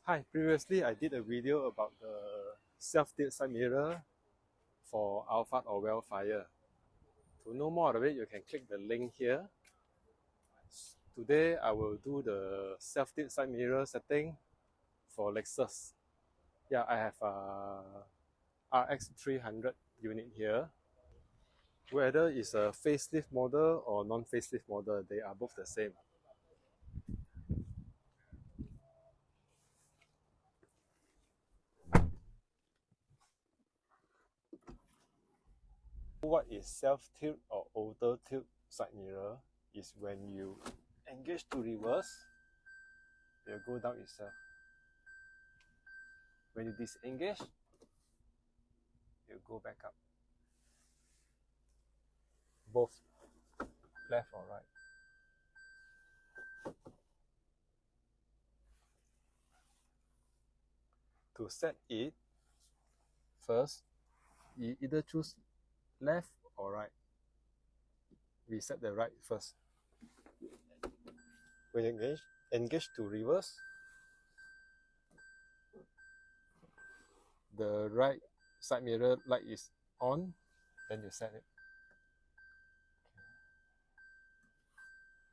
Hi, previously I did a video about the self-tilt side mirror for Alphard or Wellfire. To know more of it, you can click the link here. Today I will do the self-tilt side mirror setting for Lexus. Yeah, I have a RX300 unit here. Whether it's a facelift model or non-facelift model, they are both the same. What is self-tilt or auto tilt side mirror is when you engage to reverse, it will go down itself. When you disengage, it will go back up. Both left or right. To set it, first, you either choose left or right. We set the right first. When you engage to reverse, the right side mirror light is on, then you set it.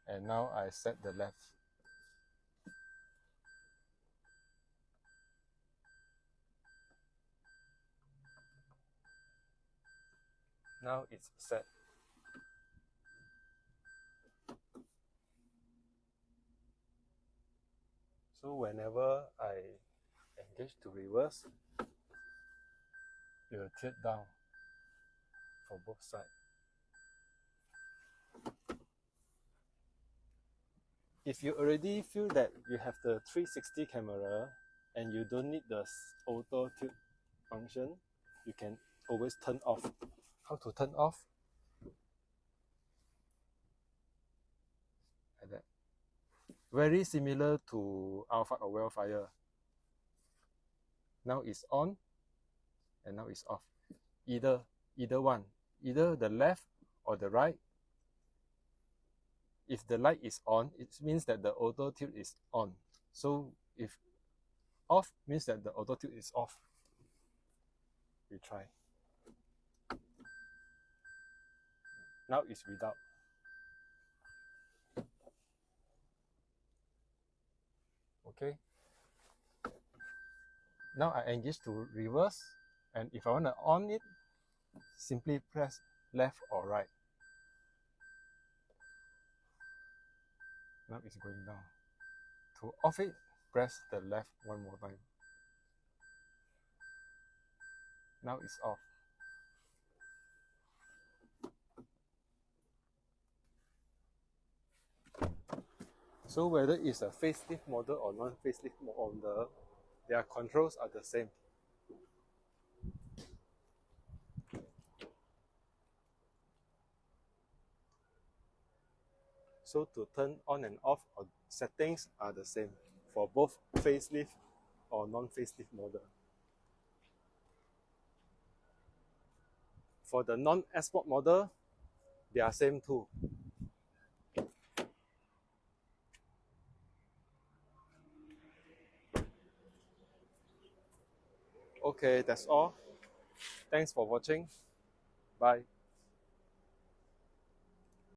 And now I set the left. Now it's set. So whenever I engage to reverse, it will tilt down for both sides. If you already feel that you have the 360 camera and you don't need the auto tilt function, you can always turn off. How to turn off? Like that. Very similar to Alphard or Wellfire. Now it's on and now it's off. Either one, either the left or the right. If the light is on, it means that the auto tilt is on. So if off means that the auto tilt is off. We try. Now it's without. Okay. Now I engage to reverse, and if I want to on it, simply press left or right. Now it's going down. To off it, press the left one more time. Now it's off. So whether it's a facelift model or non-facelift model, their controls are the same. So to turn on and off, settings are the same for both facelift or non-facelift model. For the non-S-Sport model, they are same too. Okay, that's all. Thanks for watching. Bye.